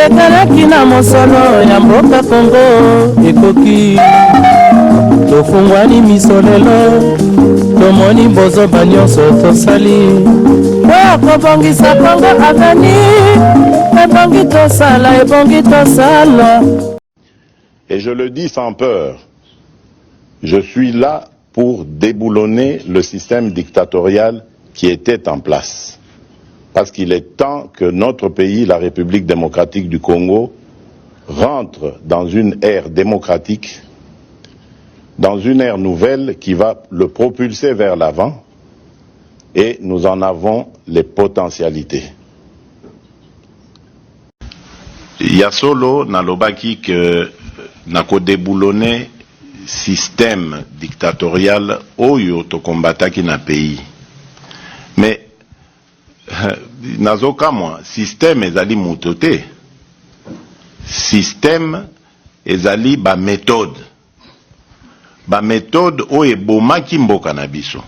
ezekalaki na mosolo ya mboka Kongo ekoki tofungwani miso lelo tomoni bozoba nyonso tosali oyo kobongisa Kongo aveni ebongi tosala ebongi tosala. Et je le dis sans peur, je suis là pour déboulonner le système dictatorial qui était en place. Parce qu'il est temps que notre pays, la République démocratique du Congo, rentre dans une ère démocratique, dans une ère nouvelle qui va le propulser vers l'avant, et nous en avons les potentialités. Yasolo nalobaki que nako déboulonner système dictatorial oyo to combataki na pays. Mais nazoka moi système ezali mutote. Système ezali ba méthode. Ba méthode oyo ebomaki mboka na biso.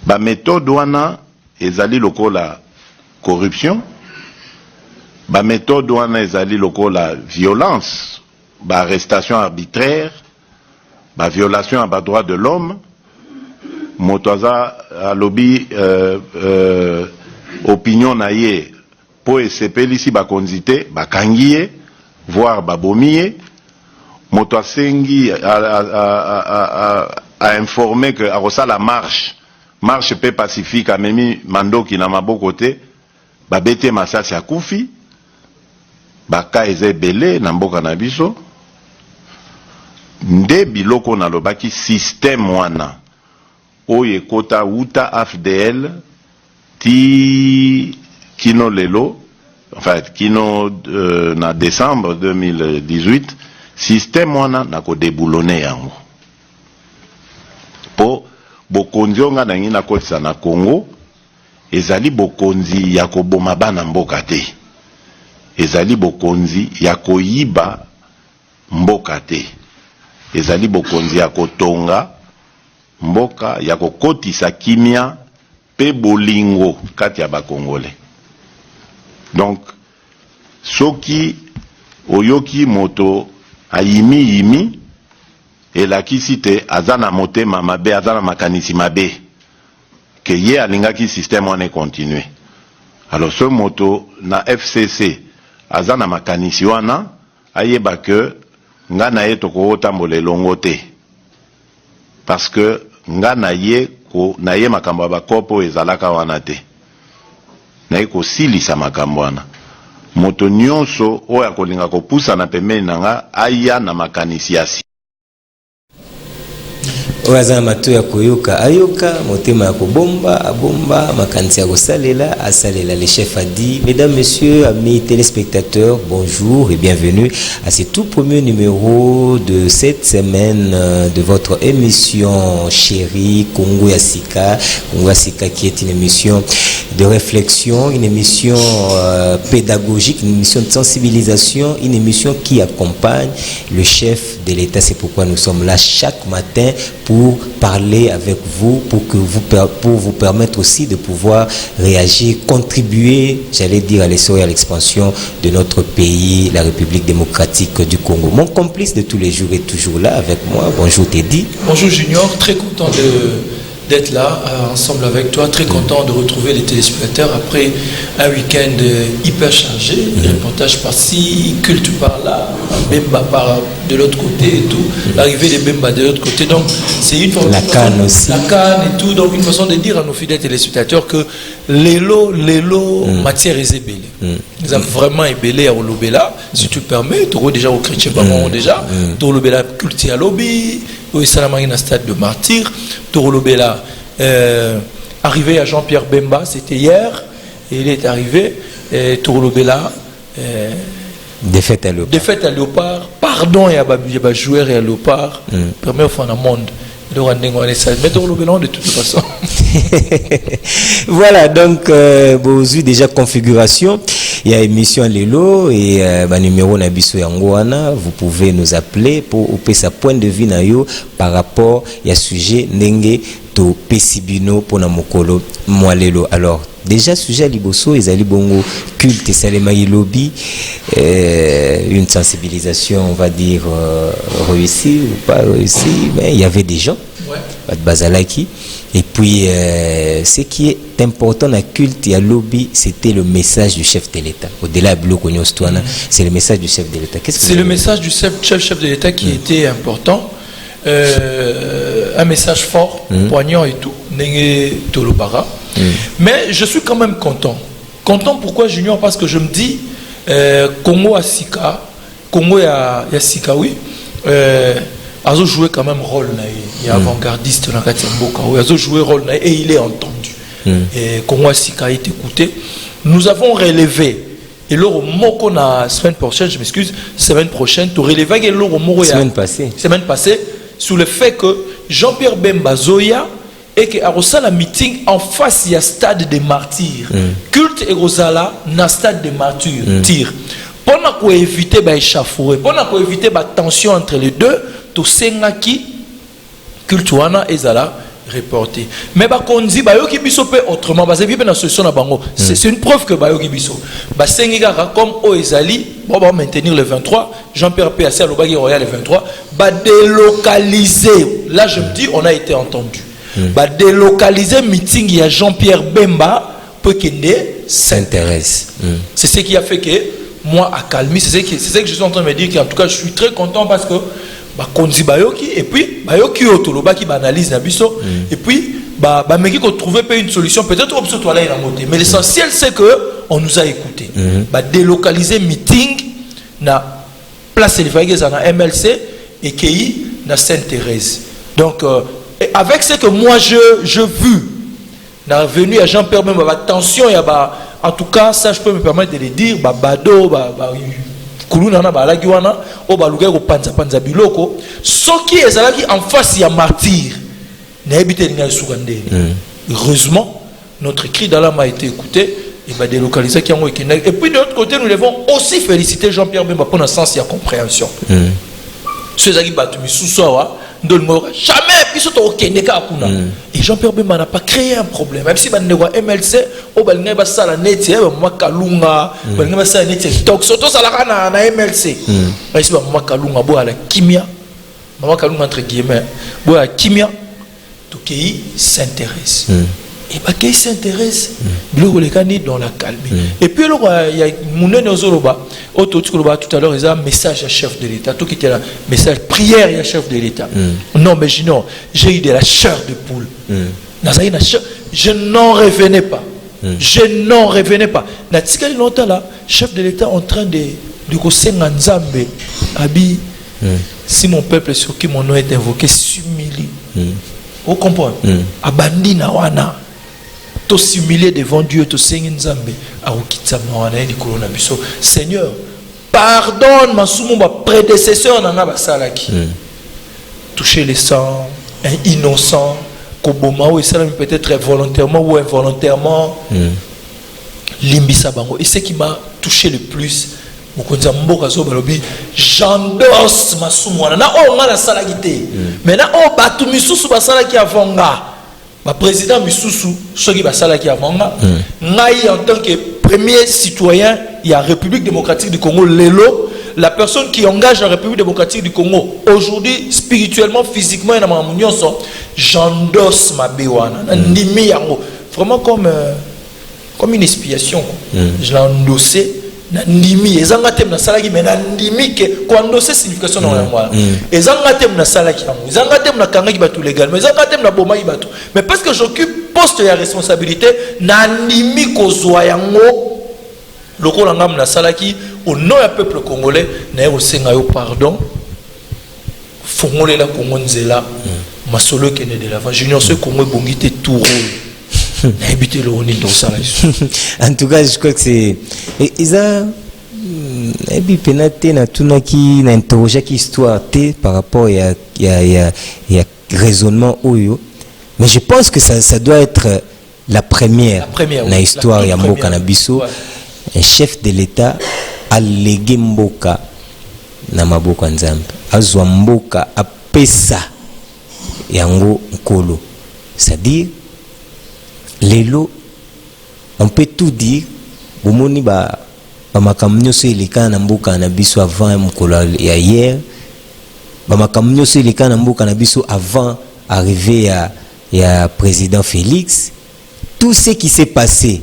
Ba méthode wana ezali lokola corruption. Ba méthode wana ezali lokola violence. Ba arrestation arbitraire, ba violation à ba droit de l'homme, motoza à lobby opinion naie po esepeli si ba konzite ba kangiye voire ba bomiye moto asengi à informer que a la marche paix pacifique a memi mandoki na maboko te ba bete masasi akufi ba ka ezebele na mboka na biso. Nde biloko na lobaki système wana oye kota uta AFDL ti kino lelo enfin kino na décembre 2018 système wana na ko déboulonner yango po bokonzi onga na ngina kotisa na Congo ezali bokonzi ya koboma bana mboka te, ezali bokonzi ya koyiba mboka te, ezali bokonzi ya kotonga mboka ya kokotisa kimia pe bolingo kati ya bakongole. Donc soki oyoki moto ayimi elakisi te azana motema mabe azana makanisi mabe ke ye alingaki système wana continue. Alors ce moto na FCC azana makanisi wana ayeba ke nga na ye toko otambola elongo te parce que nga na ye makambo bakopo ezalaka wana te na ye kosilisa makambo wana moto nyonso oyo akolinga kopusa na pembeni na nga aya na makanisi asi Oazana mato ya koyoka ayoka motema ya kobomba abomba makanisi ya kosalela asalela. Le chef a dit: mesdames, messieurs, amis téléspectateurs, bonjour et bienvenue à ce tout premier numéro de cette semaine de votre émission chérie Congo ya Sika. Congo ya Sika qui est une émission de réflexion, une émission pédagogique, une émission de sensibilisation, une émission qui accompagne le chef de l'État. C'est pourquoi nous sommes là chaque matin pour parler avec vous, pour vous permettre aussi de pouvoir réagir, contribuer, j'allais dire, à l'essor et à l'expansion de notre pays, la République démocratique du Congo. Mon complice de tous les jours est toujours là avec moi. Bonjour Teddy. Bonjour Junior, très content d'être là ensemble avec toi, très content de retrouver les téléspectateurs après un week-end hyper chargé, reportage par-ci, culte par-là, Bemba par de l'autre côté et tout, l'arrivée des Bemba de l'autre côté, donc c'est une façon, la canne aussi, la canne et tout, donc une façon de dire à nos fidèles téléspectateurs que l'élo matière est ébélée. Nous avons vraiment ébélé à Olobela, si tu permets, tu déjà au chrétien déjà, tu Olobela culte à lobby, au Salamagina stade de martyr, Torolobela arrivé à Jean-Pierre Bemba, c'était hier, et il est arrivé, Torolobela défaite à Léopard. Défaite à Léopard, pardon, il y a joueur et à Léopard, première fois dans le monde. Mais Torolobela de toute façon. Voilà, donc, vous déjà configuration. Il y a émission Lelo et numéro Nabiso Yangoana. Vous pouvez nous appeler pour opérer sa point de vue par rapport à sujet Nenge to pesibino pona mokolo mwalelo. Alors déjà sujet liboso ezali bongo culte salema lobby, une sensibilisation on va dire réussie ou pas réussie, mais il y avait des gens Bazalaki. Et puis ce qui est important dans le culte et lobby, c'était le message du chef de l'État. Au-delà de Blokonyostouana, c'est le message du chef de l'État. C'est le message du chef de l'État qui était important. Un message fort, poignant et tout. Mais je suis quand même content. Content pourquoi Junior? Parce que je me dis Congo à Sika, Congo à Sika, oui. Azo joué quand même rôle, il est avant-gardiste dans Katimboka, Azo joué rôle et il est entendu. Et Congo à Sika a été écouté. Nous avons relevé. Et l'euro moko na semaine prochaine, je m'excuse, semaine prochaine, tu relevé que l'euro moko semaine passée sur le fait que Jean-Pierre Bemba Zoya et que Arosala meeting en face il y a stade des martyrs. Culte et Rosala na stade des martyrs. Tire. Pour éviter échauffourée, pour éviter tension entre les deux, tout sengaki culte wana ezala reporté. Mais kondi bayoki biso pe autrement parce que na solution na bango. C'est une preuve que bayoki biso. Ba sengika comme o ezali, bon va maintenir le 23, Jean-Pierre PAC Lobaki Royal le 23, ba délocaliser. Là je me dis on a été entendu. Ba délocaliser meeting il y a Jean-Pierre Bemba peut qu'il s'intéresse. C'est ce qui a fait que moi à calmer, c'est ce que je suis en train de me dire qu'en tout cas je suis très content parce que Konzi Bayoki et puis Bayoki Otolobaki analyse Nabiso et puis meki qu'on trouver une solution peut-être au besoin là mais l'essentiel c'est que on nous a écouté. Délocaliser meeting na place Elifagez na MLC et KI na Sainte-Thérèse. Donc avec ce que moi je vu na revenu à Jean-Pierre même attention il y a en tout cas ça je peux me permettre de le dire bado kuluna balaki wana o baluka ko panza biloko soki ezalaki en face ya martyr na ebité ninga sukande. Heureusement notre cri d'Alam a été écouté et va délocaliser qui ont été. Et puis de l'autre côté nous devons aussi féliciter Jean-Pierre Bemba pour un sens et compréhension. Ceux qui battent Misusawa jamais puisque au Kenya akuna. Et Jean-Pierre Bemba n'a pas créé un problème. Même si bande wa MLC au balnga ba sala net ya ba kalunga balnga ba sala net donc surtout sala na MLC. Parce que ba kalunga bo ala kimia. Ba kalunga entre guillemets bo ala kimia tout qui s'intéresse. Et bah qui s'intéresse biloko lekani dans la calme. Et puis il y a munene ozoloba tout à l'heure, il y a un message à chef de l'État. Tout qui était là, message prière à chef de l'État. Non, mais j'ai eu de la chair de poule. Je n'en revenais pas. Je n'en revenais pas. Natikali longtemps là, chef de l'État en train de kosenga nzambe abi si mon peuple sur qui mon nom est invoqué s'humilie. Vous comprenez? Abandi na wana. To s'humilier devant Dieu, to sengi nzambe arukitsa mwana ni kolona biso. Seigneur, pardonne ma soumou ma prédécesseur nana basalaki. Toucher les sangs, un innocent, koboma ou ça peut-être volontairement ou involontairement. Limbisa bango. Et ce qui m'a touché le plus, mokonza mboka zo balobi, j'endosse ma soumou na o ngana salaki te. Maintenant o batu misusu basalaki avonga. Le président Missoussou, ceux qui basala qui avant ngai en tant que premier citoyen, il y a République démocratique du Congo, Lelo, la personne qui engage la République démocratique du Congo, aujourd'hui, spirituellement, physiquement, j'endosse ma béwana, vraiment comme une expiation. Je l'ai endossé. Nandimi ezanga tem na salaki mais nandimi que quand c'est signification dans moi ezanga tem na salaki ezanga tem na kangaki batu légal mais ezanga tem na bomaki batu mais parce que j'occupe poste de responsabilité nandimi kozwa yango lokola ngam na salaki au nom du peuple congolais na osenga yo pardon fongolela la Congo nzela masolo kene de l'avant junior ce Congo bongité tout rôle. En tout cas, je crois que c'est. Isa, et puis penate na tunaki na interroger qui histoire té par rapport à raisonnement oyo. Mais je pense que ça doit être la première na histoire ya mboka na biso. Un chef de l'État a légué mboka na maboko nzambe. Azwa mboka apesa yango nkolo. C'est-à-dire, lelo, on peut tout dire, au moni ba makamnyo se leka na mboka na biso avant mukolo ya hier, ba makamnyo se leka na mboka na biso avant arrivé ya président Félix, tout ce qui s'est passé,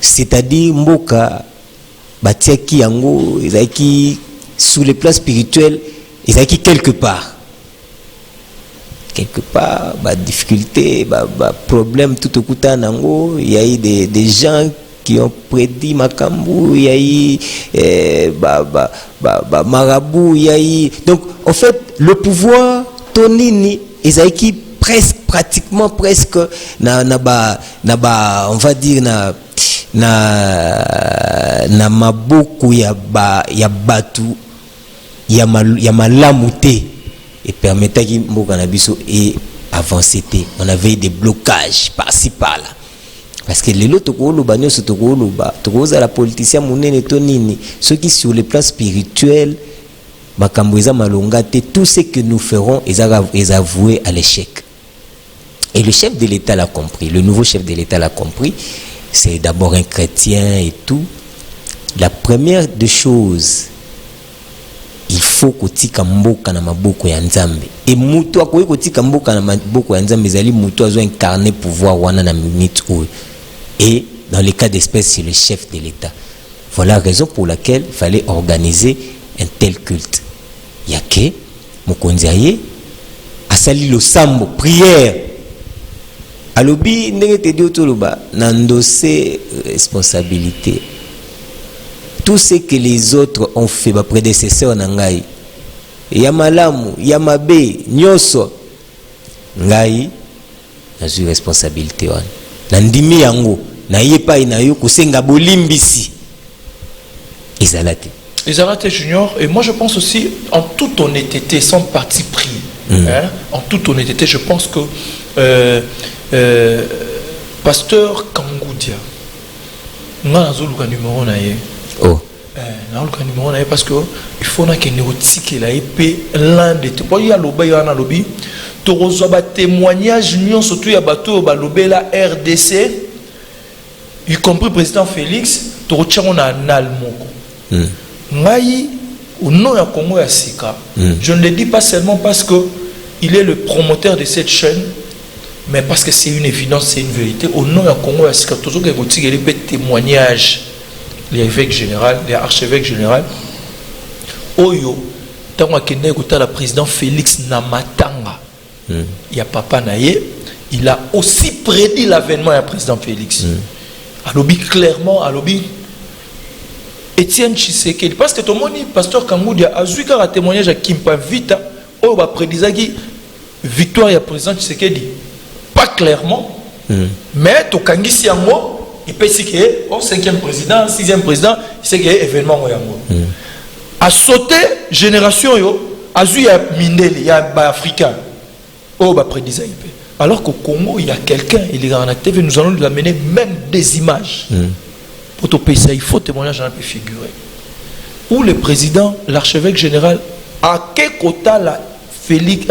c'est-à-dire mboka batiaki yango ezaki sous le plan spirituel ezaki quelque part, difficulté, problème tout au coup nango, il y a eu des gens qui ont prédit makambu, il y a eu marabout, il y a eu, donc en fait le pouvoir tonini ezaki pratiquement presque on va dire na maboku ya batu ya malamu te et permettait que mboka na biso et avancer. On avait des blocages par-ci par-là parce que les autres tokoza la politicien munene tonini ceux qui sur le plan spirituel makamboza malonga te, tout ce que nous ferons est avoué à l'échec. Et le chef de l'État l'a compris, le nouveau chef de l'État l'a compris. C'est d'abord un chrétien et tout. La première des choses, il faut kotika mboka na maboko ya nzambe. Et mutu akoyi kotika mboka na maboko ya nzambe ezali mutu azo incarner pouvoir wana na minute ou. Et dans le cas d'espèce, c'est le chef de l'État. Voilà la raison pour laquelle il fallait organiser un tel culte. Yake mokonzi aye asali lo sambo prière. Alobi ndenge te di otoloba nandossé responsabilité. Tout ce que les autres ont fait, ma prédécesseur nangai, yamalamu, yamabe, nyoso, ngai, nazu responsabilité wan. Nandimi yango, na yepa inayo kusenga bolimbisi. Izalate. Izalate Junior, et moi je pense aussi, en toute honnêteté, sans parti pris, en toute honnêteté, je pense que Pasteur Kangoudia, nous avons le numéro naïe. Oh. Parce que il faut que nous tiki la épée l'un des deux. Il y a lobby, il y a un lobby. Tu reçois témoignage surtout il y a bateau lobby la RDC, y compris président Félix. Tu retiens on a un allemand. Ngai au nom ya Congo ya Sika. Je ne le dis pas seulement parce que il est le promoteur de cette chaîne, mais parce que c'est une évidence, c'est une vérité. Au nom ya Congo ya Sika, toujours que vous tirez les témoignages. L'évêque général, l'archevêque général, Oyo, tant que le président Félix Namatanga, il y a papa Naye, il a aussi prédit l'avènement du président Félix. Alobi clairement, alobi Étienne Tshisekedi, parce que tout le monde dit, pasteur Kangoudi a eu un témoignage à Kimpa Vita, Oyo va prédire victoire du président Tshisekedi. Pas clairement, mais tout Kangi Siango. Il peut dire que 5e président, 6e président, c'est qu'il y a événement. A sauté génération, a eu un Mindeli, il y a un Africain. Alors qu'au Congo, il y a quelqu'un, il est en actif, nous allons lui amener même des images. Pour te payer ça, il faut témoignage, j'en ai figurer. Où le président, l'archevêque général, à quel côté la Félix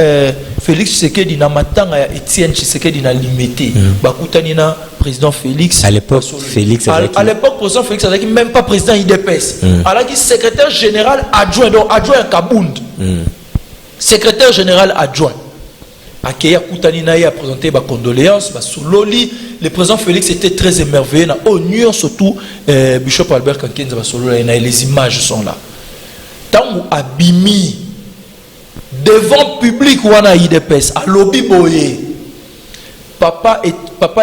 Tshisekedi na matanga Étienne Tshisekedi na limité bakutani na président Félix à l'époque Félix à l'époque président Félix azaki même pas président IDPS alaki secrétaire général adjoint donc adjoint Kabound secrétaire général adjoint akeya kutani na ya présenter ba condoléances ba sololi le président Félix était très émerveillé na honneur surtout Bishop Albert Kankenza ba sololi na les images sont là tangu abimi devant public wana IDPS à lobby boye papa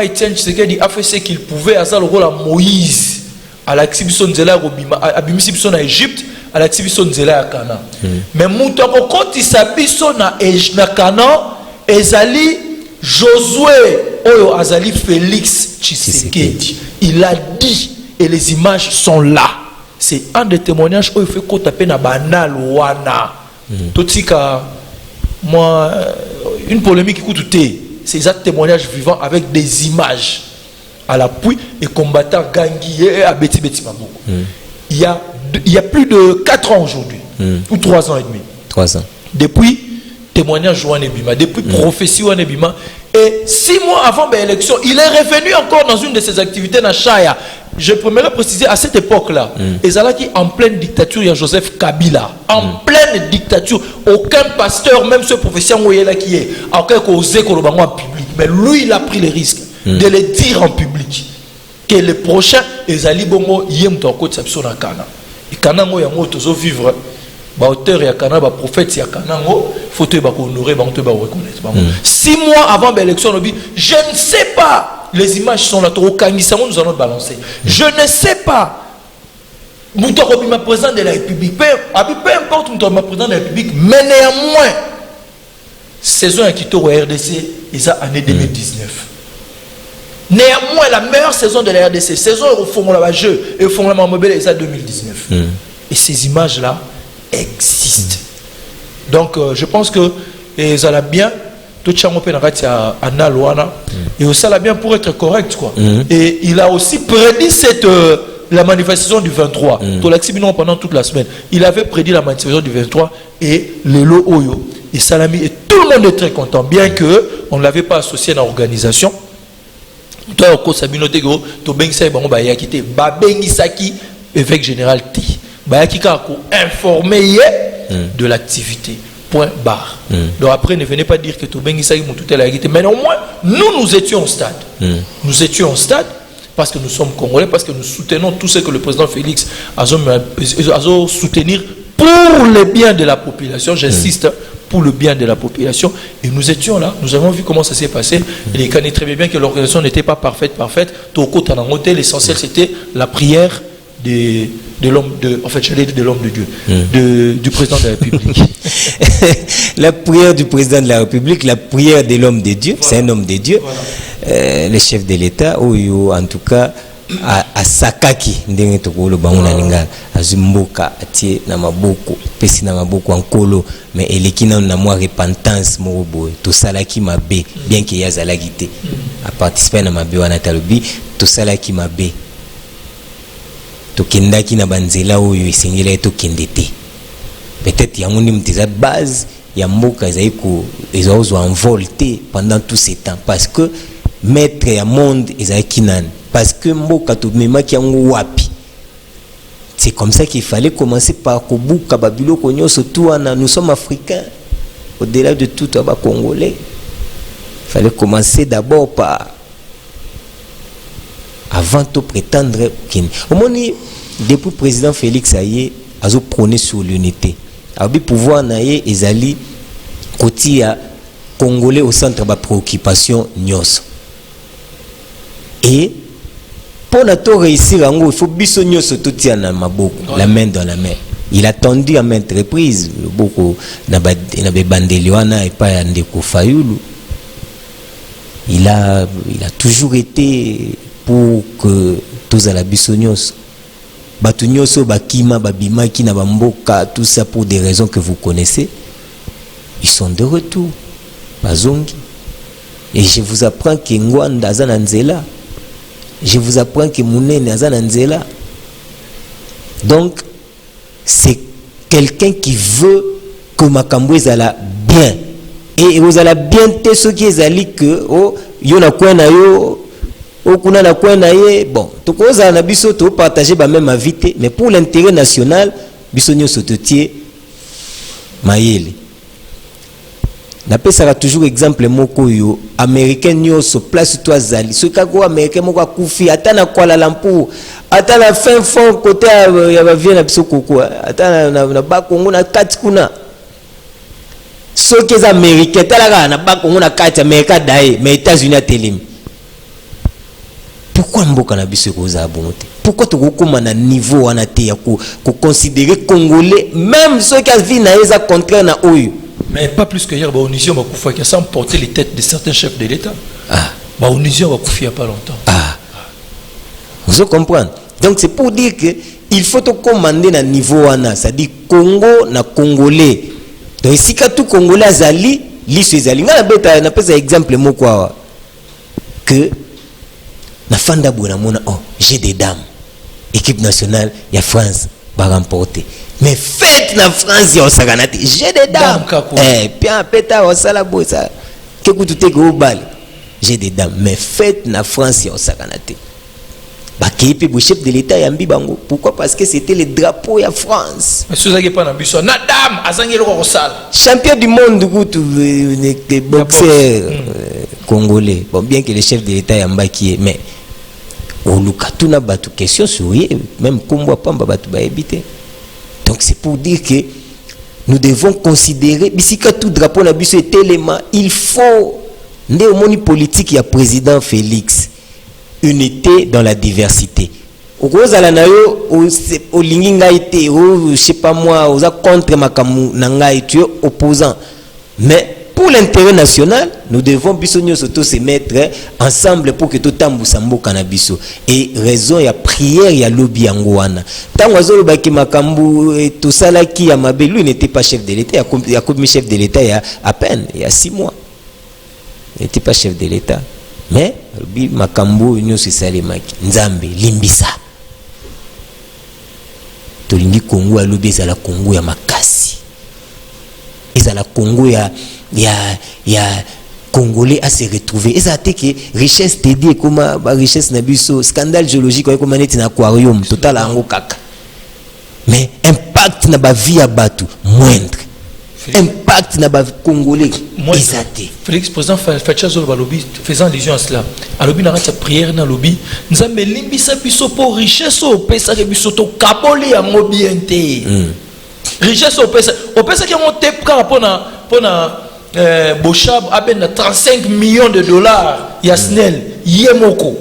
Étienne Tshisekedi a fait ce qu'il pouvait à ça le rôle à Moïse à l'exhibition de la abimition en Égypte à l'exhibition de la Canaan mais moutako quand il s'abisso na Canaan ezali Josué oyo azali Félix Tshisekedi il a dit et les images sont là c'est un des témoignages où il fait qu'on tape na banal wana Totika, moi, une polémique qui coûte c'est un témoignage vivant avec des images à l'appui et combattant Gangui et Abeti Beti Maboko. Il y a plus de 4 ans aujourd'hui, ou 3 ans et demi. 3 ans. Depuis témoignage Wanebima, depuis prophétie Wanebima. Et 6 mois avant l'élection, il est revenu encore dans une de ses activités dans Chaya. Je pourrais préciser, à cette époque-là, Ezalaki en pleine dictature, il y a Joseph Kabila. En pleine dictature, aucun pasteur, même ce prophétien qui est, aucun osé qu'on le en public. Mais lui, il a pris le risque de le dire en public. Que le prochain, Ezali Bongo, Yem Toko Tsapso na Kana. Et Kana Mo Yango Tozo vivre. Auteur et Kana, prophète et Kana, faut te honorer, faut te reconnaître. 6 mois avant l'élection, je ne sais pas, les images sont là, nous allons balancer. Je ne sais pas, Moutorobi ma président de la République, peu importe Moutorobi ma président de la République, mais néanmoins, saison qui est au RDC, ils ont année 2019. Néanmoins, la meilleure saison de la RDC, saison au fond de la jeu et au fond de la mobile, ils ont 2019. Et ces images-là existent. Donc, je pense que ça l'a bien. Tout le monde et ça l'a bien pour être correct, quoi. Et il a aussi prédit la manifestation du 23. Pendant toute la semaine, il avait prédit la manifestation du 23 et le lot Oyo et Salami et tout le monde est très content, bien que on ne l'avait pas associé à l'organisation. Toi, au Sabino Tego, to Bengsa Bango Bayakite, Babengisaki, évêque général T. Bayakika a informé de l'activité. Point barre. Donc après, ne venez pas dire que to Bengisaki Moutouté la Yakite. Mais au moins, nous étions au stade. Nous étions au stade parce que nous sommes Congolais, parce que nous soutenons tout ce que le président Félix a soutenir pour le bien de la population. J'insiste. Pour le bien de la population, et nous étions là, nous avons vu comment ça s'est passé. Et les connaît très bien que l'organisation n'était pas parfaite. L'essentiel c'était la prière de l'homme de, en fait, j'allais dire de l'homme de Dieu, du président de la République. La prière du président de la République, la prière de l'homme de Dieu, voilà. C'est un homme de Dieu, voilà. Le chef de l'État, ou en tout cas, à Sakaki, ndenge tokolo banguna ninga azumboka atie na maboko pesi na maboko ankolo mais elekina na moi repentance morobo to salaki mabe bien que yazalaki te a participer na mabe wana talobi to salaki mabe to kendaki na banzela oyo esengela to kendete peut-être yango ndi mtiza base ya mboka zaiko ezozwa envolté pendant tout ce temps parce que maître ya monde ezaki nani. Parce que c'est comme ça qu'il fallait commencer par Kobuka Babilo Konyo Sotuana. Nous sommes africains, au-delà de tout, Congolais. Il fallait commencer d'abord par avant de prétendre au moins depuis le président Félix Aye a prôné sur l'unité. Abi pouvoir naie ezali côté Congolais au centre de la préoccupation nyos. Et pour notre réussir, il faut bisogner se tout na maboko, la main dans la main. Il a tendu à maintes reprises, beaucoup na bandeliwana et pas Ndeko Fayulu. Il a toujours été pour que tous à la bisognos. Batunyoso bakima babima ki na bamboka, tout ça pour des raisons que vous connaissez. Ils sont de retour. Bazongi. Et je vous apprends que Ngwanda Zananzela. Je vous apprends que Mounene Azananzela. Donc, c'est quelqu'un qui veut que Makambo ezala bien. Et vous allez bien te ce qui est ali que oh yona kwena yo okuna na kwena ye bon to koza na biso to partager ba même invité mais pour l'intérêt national biso nyoso to tie mayele. Napesaka toujours exemple moko yo américain nyoso place toi zali ce kago américain moko akufi atana Kuala Lumpur atana fin fond côté ya ba vie na biso koko atana na ba Kongo na kati kuna ceux qui sont américains talaka na ba Kongo na kati Amerika dae mais États-Unis a télim. Pourquoi mboka na biso ko za bonté? Pourquoi tu kokoma na niveau wana te ya ko considérer congolais même ceux qui vivent na eza contraire na oyo. Mais pas plus que hier, Onisio va couper, sans porter les têtes de certains chefs de l'État. Onisio va couper il n'y a pas longtemps. Vous comprenez? Donc c'est pour dire que il faut te commander à niveau wana, c'est-à-dire Congo na Congolais. Donc si tout Congolais azali, l'issue azali. Nga beta na pesa exemple mo quoi que na fanda bona mona oh j'ai des dames. Équipe nationale, il y a France. va remporter. Mais faites la France et on s'en j'ai des dames. Puis en pétard, on s'en la ça. Que vous tout est gros bal. J'ai des dames. Mais faites la France et on s'en bah qui est le chef de l'État Yambi Bango. Pourquoi? Parce que c'était le drapeau de France. Mais ce n'est pas un ambition. Nadam, Azangelo Rosal. Champion du monde, des boxeurs congolais. Bon, bien que le chef de l'État Yamba qui est, mais au Lukatuna batu question sur même Kombo Pamba batu ba habiter. Donc c'est pour dire que nous devons considérer bisika tout drapeau na biso est élément, il faut ndé au moni politique ya président Félix. Unité dans la diversité. Au gros alanayo au linginga été je sais pas moi aux contre makamu nanga et tu es opposant. Mais pour l'intérêt national, nous devons bisogno surtout se mettre ensemble pour que tout tambu sambo kanabiso et raison ya prière ya lobby yangoana. Tant wazolo baki makambu et tout ça là qui a mabé lui n'était pas chef de l'État, il a comme chef de l'État il y a à peine il y a 6 mois. Il n'était pas chef de l'État. Mais makambo union sociale maki nzambe limbisa tolingi Congo alobi ezala Congo ya makasi ezala Congo ya Congolais à se retrouver ezala te que richesse dédiée comme richesse na biso scandale géologique comme neti na aquarium total ango kaka mais impact na ba vie ya batu moindre impact na ba Congolais exacté. Félix président Facha Zolo lobby faisant allusion à cela. A lobby na ratia prière na lobby. Nzambe limbisa biso pour richesse au pesa ke biso to kaboli ya mobiente. Richesse au pesa ki on te pona Bochab aben na 35 millions de dollars ya SNEL yemoko.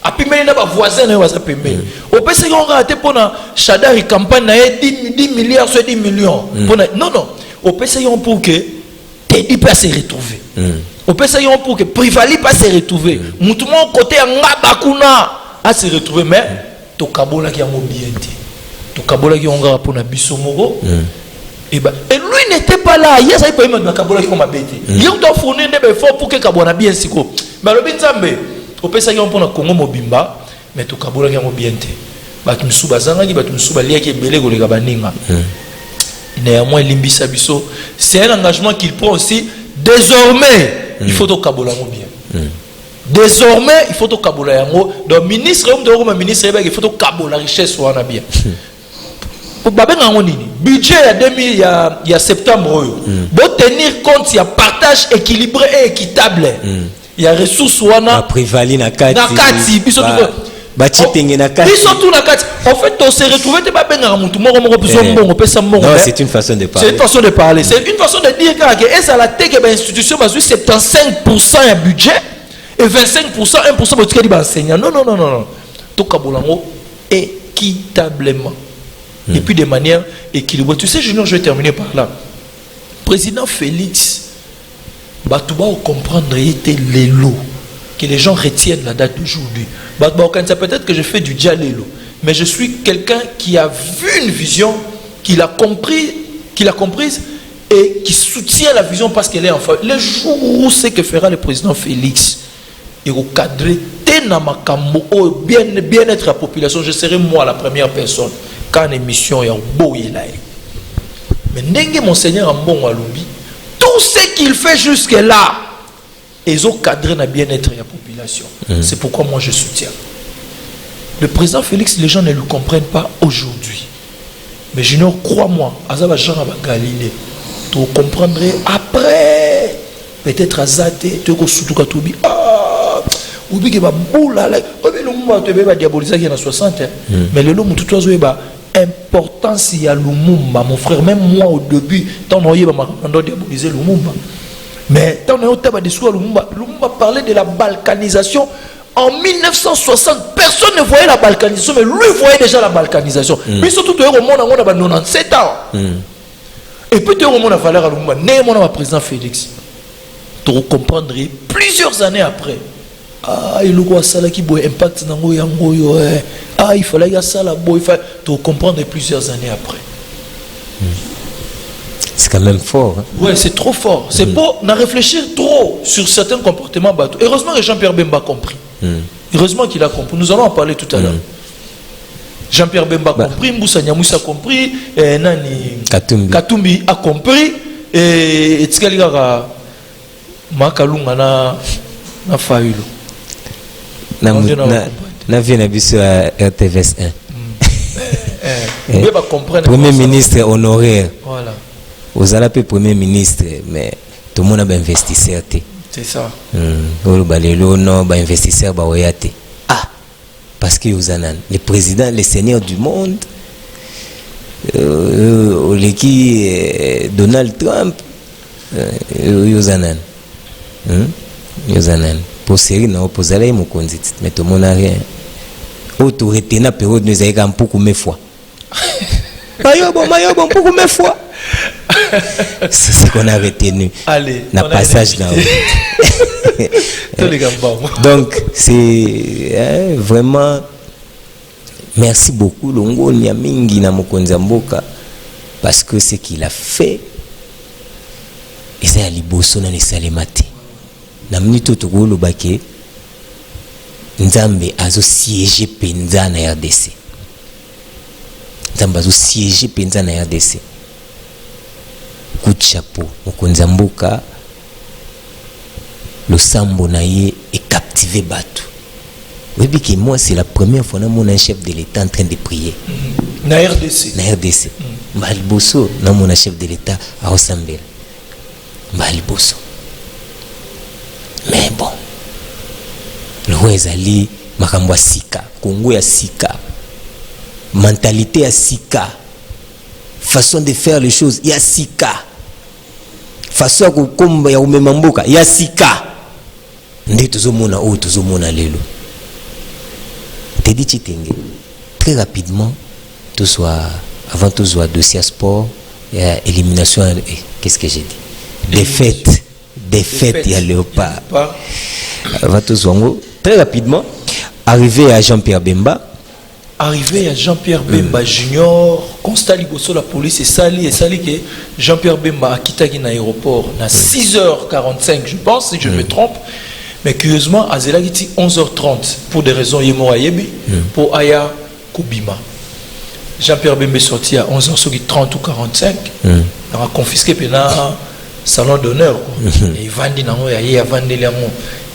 Apimeli na ba voisin na wasa pembe. Au pesa ki on raté pona Shadari campagne na 10 milliards sur 10 millions. Non. Au pesa ki on pour que Teddy peut se retrouver. Au PSA pour que Privali pas se retrouver. Moutoumon côté Ngabakuna à se retrouver mais to kabola qui a mobilité. To kabola qui on pour na bisomoro. Et lui n'était pas là. Il y a ça il peut mettre na kabola qui m'a bêté. Il doit fournir des efforts pour que kabona bien siko. Mais le binzambe au PSA on pour na Congo mobimba mais to kabola qui a mobilité. Batu msubazanga ki batu msubalia qui belé go le gabaninga. Néanmoins limbisa biso c'est un engagement qu'il prend aussi désormais il faut au kabola bien désormais il faut au kabola yango donc ministre ministre il faut au kabola richesse wana bien pour babenga nini budget ya 2000 ya septembre bon tenir compte il y a partage équilibré et équitable il y a ressources wana privali na kati biso en fait, on s'est retrouvé non, c'est une façon de parler. C'est une façon de parler. C'est une façon de dire que ça la tête que l'institution a 75% de budget et 25%, 1% de enseignants. Non. Tout kabolango équitablement. Et puis de manière équilibrée. Tu sais, Junior, je vais terminer par là. Président Félix, Batouba comprendre était les lots. Que les gens retiennent la date d'aujourd'hui. Peut-être que je fais du dialélo, mais je suis quelqu'un qui a vu une vision, qui l'a comprise et qui soutient la vision parce qu'elle est enfin. Le jour où c'est que fera le président Félix, il va cadrer bien-être la population, je serai moi la première personne quand l'émission est en beau et là. Mais Nengue Monseigneur en bon Walubi, tout ce qu'il fait jusque-là, ils ont cadré le bien-être de la population. C'est pourquoi moi je soutiens. Le président Félix, les gens ne le comprennent pas aujourd'hui. Mais Junior, crois-moi, Azaba Jean Galilée, tu comprendrais après. Peut-être Azate, tu es surtout quand tu dis ou bien que boula là, le moment tu vas diaboliser qui est en 60. Mais le moment tout oiseau importance il y a Lumumba, mon frère, même moi au début, tant on y va diaboliser Lumumba. Mais tant on a discours Lumumba parlait de la balkanisation. En 1960, personne ne voyait la balkanisation, mais lui voyait déjà la balkanisation. Mais surtout, tu es au monde, on a 97 ans. Et puis, tu es au monde à Valère Lumumba, né mon président Félix. Tu comprendrais plusieurs années après. Il y a ça qui a impact dans le il fallait y ça là, tu comprendrais plusieurs années après. C'est quand même fort. Hein? Ouais, c'est trop fort. C'est pour réfléchir trop sur certains comportements bateaux. Heureusement que Jean-Pierre Bemba a compris. Heureusement qu'il a compris. Nous allons en parler tout à l'heure. Jean-Pierre Bemba a compris, Moussa Nyamoussa a compris, Nani Katumbi a compris, et Tskaligara Makalunga na Fayulu. Na vie na biso à RTVS 1. Premier ministre honoraire. Voilà. Vous allez appeler premier ministre, mais tout le monde a investisseur. C'est ça. Investisseur parce que vous avez le président, le seigneur du monde, Donald Trump, vous avez pour série non pour aller mon conduit, mais tout le monde n'a rien. Autorité na période nous avons beaucoup de fois. Mayobo beaucoup de fois. C'est ce qu'on a retenu. Allez, na passage dans. Donc c'est vraiment merci beaucoup Longo Nyamingi na Mokonzi Mboka parce que ce qu'il a fait c'est à liboso na lesalemate na minute to go lobake Nzambe azo siéger penza na RDC. Nzambe azo siéger penza na RDC. Coup de chapeau Mokonzi Mboka. Le sambo naïe est captivé Batou. Oui, bien que moi, c'est la première fois que mon chef de l'État en train de prier. Na RDC. Na RDC. Maliboso, na mon chef de l'État à Osambel. Maliboso. Mais bon. Le roi Ezali, Makambo Sika. Congo ya Sika. Mentalité ya Sika. Façon de faire les choses, ya Sika. Façon comme ya umemamboka, ya Sika. Ndé tozomona o tozomona lelo. Tedi Chitenge. Très rapidement, tout soit avant tout soit dossier sport, il y a élimination. Qu'est-ce que j'ai dit? Défaite, il y a Léopard. Avant tout soit très rapidement, arrivé à Jean-Pierre Bemba. Arrivé à Jean-Pierre Bemba Junior, constat liboso la police et sali que Jean-Pierre Bemba a quitté l'aéroport à 6h45, je pense, si je me trompe. Mais curieusement, à Zelagiti 11h30 pour des raisons Yemo Ayebi, pour Aya Koubima. Jean-Pierre Bemba est sorti à 11h30 ou 45. Il a confisqué le salon d'honneur. Et il vendit dans le vendé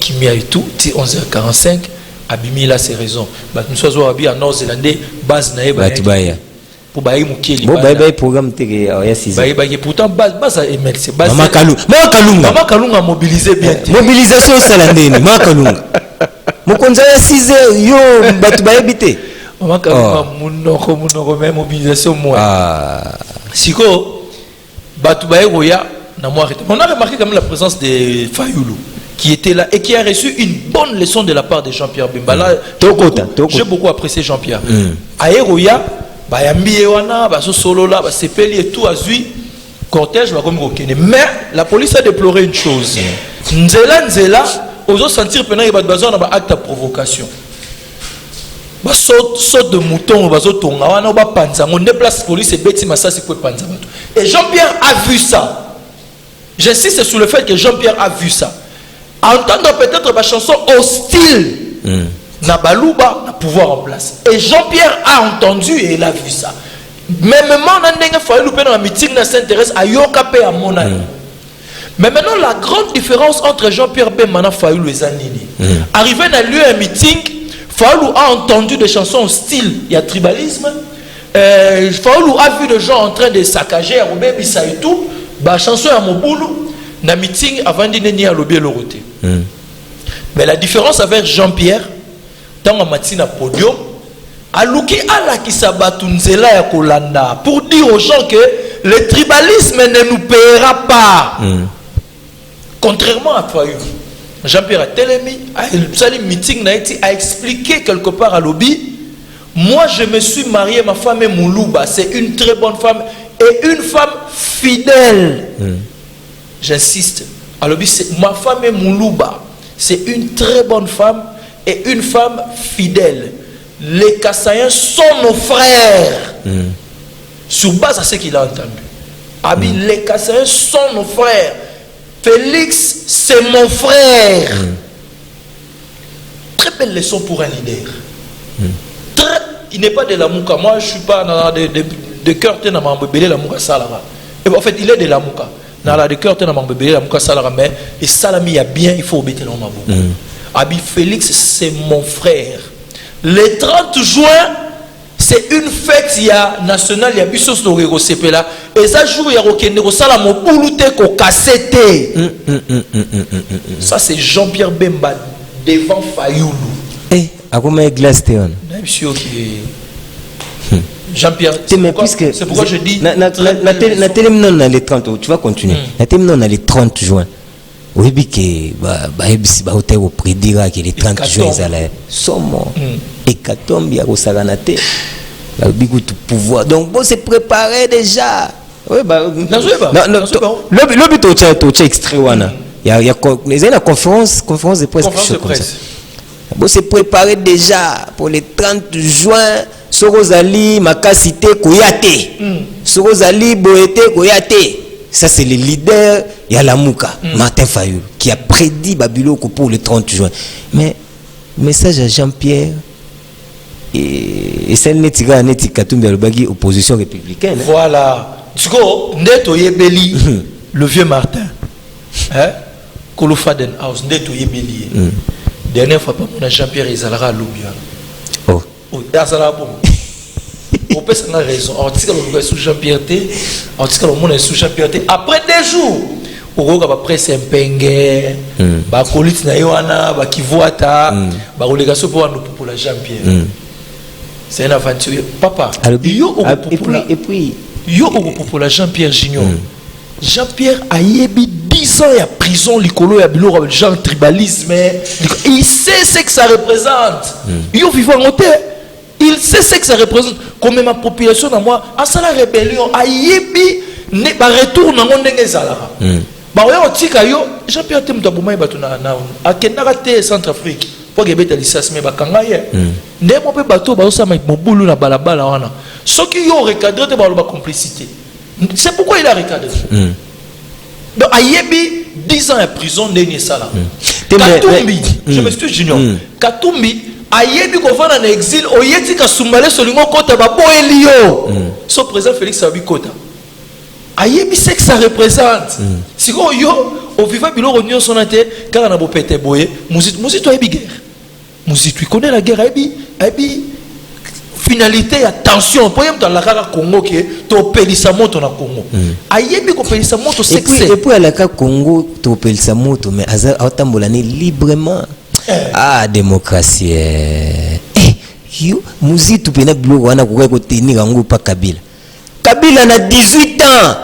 qui m'a eu tout, 11h45. Abimi là ses raisons. Nous sommes à Nord-Zélandais, base naïe. Pour bailler Moukieli. Bon, bailler programme télé, il y a 6 ans. Pourtant, base à MLC. Mama Kalunga. Mama Kalunga mobilisé bien. Mobilisation Salandé, Mama Kalunga. Mokonza ya 6 heures, yo, batu baye bité. Mama Kalunga, mounoko, même mobilisation moi. Siko, batu baye roya, na moi arrêté. On a remarqué quand même la présence de Fayulu, qui était là et qui a reçu une bonne leçon de la part de Jean-Pierre Bemba. J'ai beaucoup apprécié Jean-Pierre. Aéroya, Bayambi Ewana, Baso Solo là, Sepeli et tout, Azui, cortège, mais la police a déploré une chose. Nzela, aux sentir pendant qu'il y a besoin d'un acte de provocation. Saute de mouton, on déplace la police et bêtis, ça c'est quoi panza. Et Jean-Pierre a vu ça. J'insiste sur le fait que Jean-Pierre a vu ça. Entendre peut-être ma chanson hostile na balouba na pouvoir en place. Et Jean-Pierre a entendu et il a vu ça. Même maintenant, Fayulu dans la meeting s'intéresse à Yokape à mon ami. Mais maintenant, la grande différence entre Jean-Pierre Bemba et Fayulu et Zanini. Arrivé dans lieu un meeting, Fayulu a entendu des chansons hostiles, il y a tribalisme. Fayulu a vu des gens en train de saccager, à Robé Bissa et tout. Bah chanson à Moboulou. Na meeting avant d'y à l'obé l'oroté. Mais la différence avec Jean-Pierre, dans la matinée à podium, aluki ala qui sabatunzela ya kolanda pour dire aux gens que le tribalisme ne nous paiera pas. Contrairement à Fayulu, Jean-Pierre a télémi, a meeting a expliqué quelque part à l'obé. Moi je me suis marié, ma femme est Moulouba, c'est une très bonne femme et une femme fidèle. J'insiste. Alors, ma femme est Moulouba. C'est une très bonne femme et une femme fidèle. Les Kassaïens sont nos frères. Sur base à ce qu'il a entendu. Les Kassaïens sont nos frères. Félix, c'est mon frère. Très belle leçon pour un leader. il n'est pas de la Mouka. Moi, je ne suis pas dans de cœur de la Mouka Salara. En fait, il est de la Mouka. Dans la de cœur de la Mouka Salara, mais et Salami, il y a bien, il faut obéir dans ma bouche. Abi Félix, c'est mon frère. Le 30 juin, c'est une fête, il y a national, il y a Bissos Norego Sepela. Et ça jour, il y a Rokendero Salamo Bouloute Kokassete. Ça, c'est Jean-Pierre Bemba devant Fayoulou. Eh, à combien de glace t'es on? Jean-Pierre, c'est pourquoi je dis. Na télé non les 30, tu vas continuer. Na télé non les 30 juin. Oui, que bah hôtel au prédira que les 30 juin ça là somme et katombe ya osaganate. Bah bigo tout pouvoir. Donc bon c'est préparé déjà. Oui bah le but au extrait wana. Il y a une conférence de presse. Bon c'est préparé déjà pour les 30 juin. Sorozali Makasite Koyate. Sorozali Boete Koyate. Ça c'est le leader Yalamouka, Martin Fayoulou, qui a prédit Babiloko pour le 30 juin. Mais message à Jean-Pierre et celle Netiga Neti Katumbi Alobagi opposition républicaine. Voilà. Tu vois, Neto Yebeli, le vieux Martin. Hein? Kolofaden House, Neto Yebeli. Dernière fois, on a Jean-Pierre Izalara Loubia. Oh. On peut avoir raison. On dit que l'on est sous Jean-Pierre. On dit que l'on est sous Jean-Pierre. Après 2 jours, on va presse un pengue, ba colite na yoana, ba kivoata, ba relégation pour la Jean-Pierre. C'est une aventure. Papa, et puis, yo pour la Jean-Pierre Junior. Jean-Pierre a yebi 10 ans à prison, l'icolo ya bilo genre tribalisme. Il sait ce que ça représente. Yo vivant en hôtel. Il sait ce que ça représente. Comme ma population dans moi, à ça la rébellion, à yebi, ne ba retour dans mon dengue zalara. Ba oya otika yo, Jean-Pierre Temtabuma batuna na a kenaka te Centrafrique. Pour que beta lisas me bakanga ye. Ne mo pe bato ba osama mobulu na balabala wana. Ce qui yo recadré te ba lo complicité. C'est pourquoi il a recadré. Donc à yebi 10 ans en prison n'est ça là. Katumbi, je m'excuse Junior. Katumbi ayebi ko vana na exil oyeti ka sumbale solingo kota ba boelio so président Félix Abi Kota ayebi ce que ça représente si ko yo au vivant biloko nyonso na te kaka na bo pete boye muzito ayebi guerre muzito il connaît la guerre ayebi finalité ya tension pour yem dans la kaka Congo que to pelisa moto na Congo ayebi ko pelisa moto c'est et puis à la kaka Congo to pelisa moto mais atambolani librement. Ah, démocratie. Yo, Mouzitou pena bilo wana ko tenir ngo pa Kabila. Kabila na 18 ans.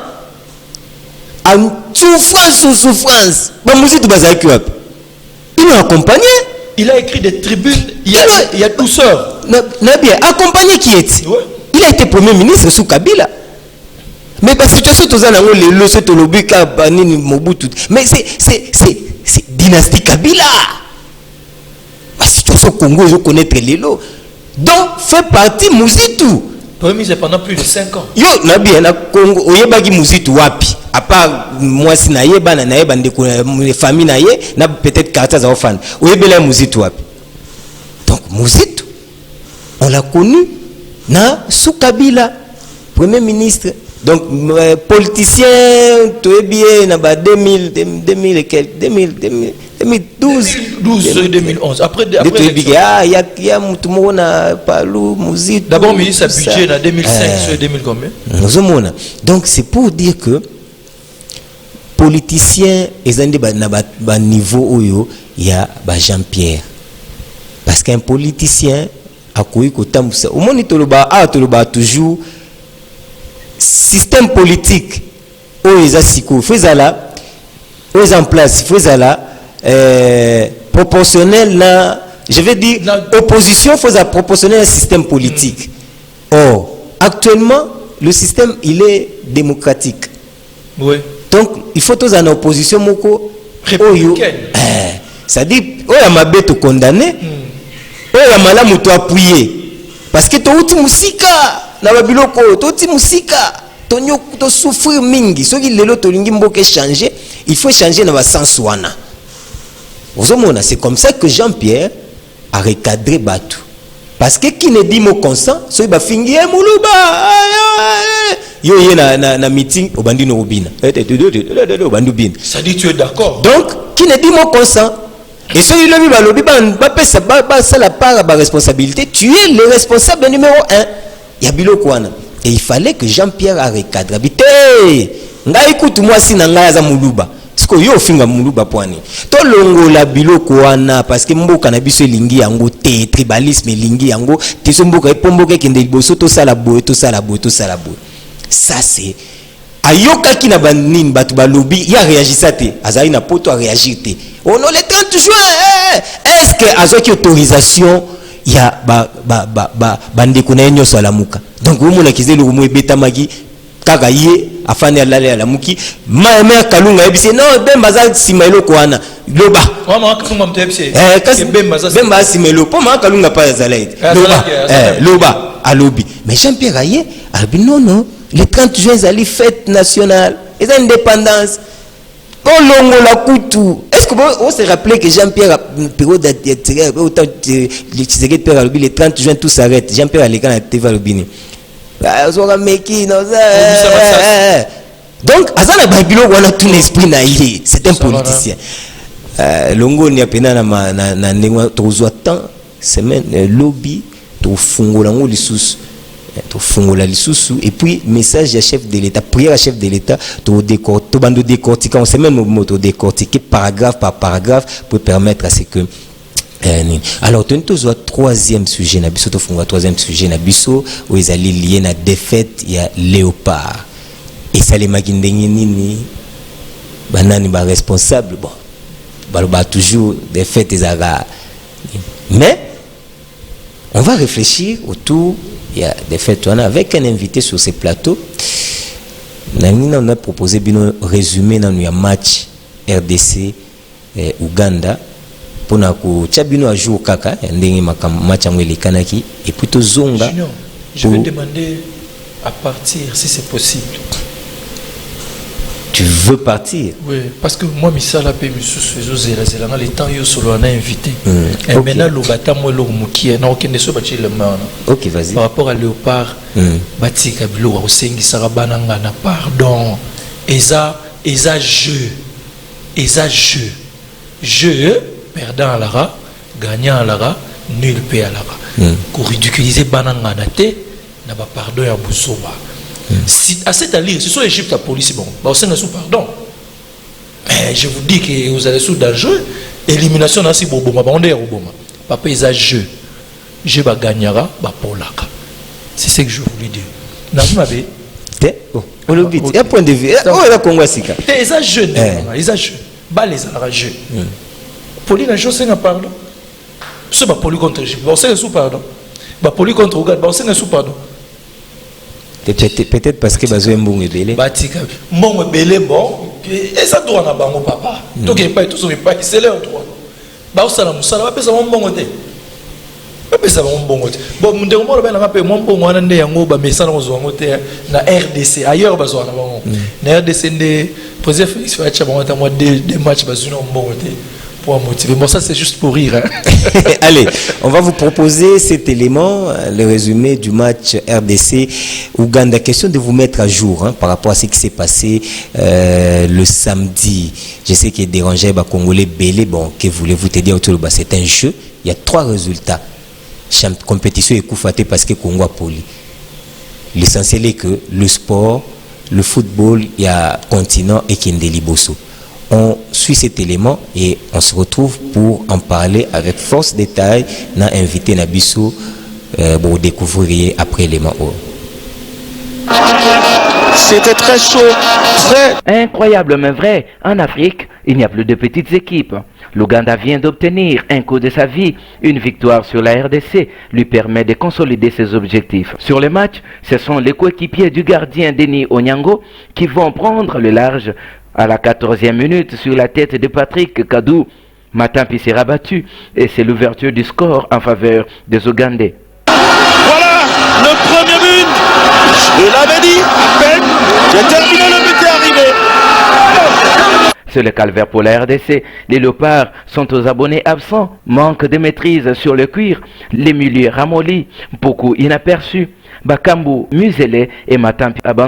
En souffrance. Ba Mouzitou bazaki wapi? Il m'a accompagné. Il a écrit des tribunes, il y a douceur. Na bien, accompagné qui est? Ouais. Il a été premier ministre sous Kabila. Mais parce que tu sais tous en les le c'est Lobika Banini Mobutu. Mais c'est dynastie Kabila. Au Congo, je connais les lots. Donc, fait partie Mouzitou. Premier ministre pendant plus de 5 ans. Yo, na bien, na Congo, oyebagi Mouzitou wapi. À part moi, si na yeba, na yeba, les familles na ye, na peut-être quartier za ofan. Oyebela Mouzitou wapi. Donc, Mouzitou, on l'a connu, na sous Kabila, premier ministre. Donc, politicien, tu es bien, na ba 2000 et quelques, 2012 2011 après il y a Moutoumona Palou Mouzid d'abord ministre budget en 2005 sur 2000 combien donc c'est pour dire que politiciens ezandi ba niveau oyo il y a Jean-Pierre parce qu'un politicien a koyi kotambusa au monde toloba toujours système politique oyo eza siko fezala oyo en place fezala proportionnel là, je vais dire opposition faut être proportionnel à un système politique. Or actuellement le système il est démocratique. Oui. Donc il faut tous en opposition moko républicaine. Ça dit oya mabe to condamner, oya malamu to appuyer parce que to uti musika na babiloko to uti musika to nyoko to souffrir mingi soki lelo to lingi mboke changer, il faut changer na ba sens wana. C'est comme ça que Jean-Pierre a recadré Batou. parce que qui ne dit mot consent so ba fingi muluba yo yé na meeting au bandi no rubina au bandi bin ça dit tu es d'accord donc qui ne dit mot consent et so il lobi ba lobi ba pesa ba ça la part ba responsabilité tu es le responsable numéro 1 ya biloko wana et il fallait que Jean-Pierre a recadré habité ngai kutu moi si na ngai za muluba siko yo finga muluba poani to longola biloko wana parce que mboka na biso lingi yango te tribalisme lingi yango te so mboka epomboke kende liboso to sala boy ça c'est ayoka ki na banine batu balobi ya réagissa te azali na poto a réagir te on le 30 juin est-ce que azoki autorisation ya bandeko na nyo salamuka donc vous mona kizelo mo ebeta magi kaka ye afani alale ala muki ma kalunga ebise non bemba za simelo kwana loba mama kalunga mtebise kasi bemba simelo po ma kalunga pa zalaid loba alobi mais Jean-Pierre Aye alobi non le 30 juin zali fête nationale et indépendance kolongo la kutu est-ce que vous se rappelez que Jean-Pierre période autant le Pierre alobi le 30 juin tout s'arrête Jean-Pierre Aleka na TV alobini donc azana babilo wana tout l'esprit na yé c'est un politicien longo ni apena na ndengwa tozwa temps semaine lobby to fungola ngo lisusu to fungola lisusu et puis message à chef de l'état prière à chef de l'état to bando décortiquer on semaine moto décortiquer paragraphe par paragraphe pour permettre à ce que alors tento au troisième sujet na biso to funga troisième sujet na biso où ils allaient lier na défaite ya Léopard et ça les magindengi nini banani ba responsable bon ba toujours défaite ezara mais on va réfléchir autour ya défaite on avec un invité sur ce plateau on a proposé un résumé dans le match RDC Ouganda pour na ko tchabino a jour kaka ndenge match ngwele kanaki et plutôt zonga je vais demander à partir si c'est possible. Tu veux partir? Oui, parce que moi misala pe misusu ezozela zela le temps yo solo on a invité et maintenant le bata moi lo mukie na okende so bachi le mana. OK, vas-y. Par rapport à Léopard batika bilo o sengi sarabana ngana pardon eza jeu perdant à Lara, gagnant à Lara, nul paie à Lara. Pour ridiculiser Bananga Nate, n'a pas pardon à Boussoba. Si à cette allure, ce sont les chiffres de la police, bon, c'est un pardon. Mais je vous dis que vous allez sous danger, élimination dans ce Boboma, on est au Boboma. Papa, ils ont jeu. Je vais gagner à Polaka. C'est ce que je voulais dire. Nazmabe. On le dit. Il y a un point de vue. Oh, il y a Congo Sika. Ils ont jeu. Ils ont jeu. Bas les a jeu. Poli na chose n'a pardon. Ce pas poli contre Égypte. Bon c'est sous pardon. Ba poli contre Ouganda. Bon c'est sous pardon. Peut-être parce que bazo mbongo belé. Batika. Mbongo belé bon. Et ça doit na bango papa. Donc il pas tout ça pas c'est leur droit. Ba osala musala ba pesa mbongo te. Ba pesa mbongo te. Bon ndeko mo ba na pe mbongo wana nde yango ba mesana ozwango te na RDC ailleurs bazo na bango. Na RDC nde président Félix Facha ba moi deux matchs bazo na mbongo te. Pour motiver. Bon, ça c'est juste pour rire. Hein. Allez, on va vous proposer cet élément, le résumé du match RDC Ouganda. Question de vous mettre à jour par rapport à ce qui s'est passé le samedi. Je sais qu'il dérangeait les Congolais belé. Bon, que voulez-vous te dire autour de c'est un jeu. Il y a 3 résultats. Compétition est coufatée parce que Congo a poli. L'essentiel est que le sport, le football, il y a continent et Kindeli Bosso. On suit cet élément et on se retrouve pour en parler avec force détail. On a invité Nabisso pour découvrir après l'élément. C'était très chaud, très incroyable mais vrai. En Afrique, il n'y a plus de petites équipes. L'Ouganda vient d'obtenir un coup de sa vie. Une victoire sur la RDC lui permet de consolider ses objectifs. Sur le match, ce sont les coéquipiers du gardien Denis Onyango qui vont prendre le large. À la 14e minute, sur la tête de Patrick Kadou, Matampi sera battu et c'est l'ouverture du score en faveur des Ougandais. Voilà le premier but. Je l'avais dit à peine. J'ai terminé, le but est arrivé. C'est le calvaire pour la RDC. Les léopards sont aux abonnés absents. Manque de maîtrise sur le cuir. Les milieux ramollis, beaucoup inaperçus. Bakambu muselé et Matampi abandonné.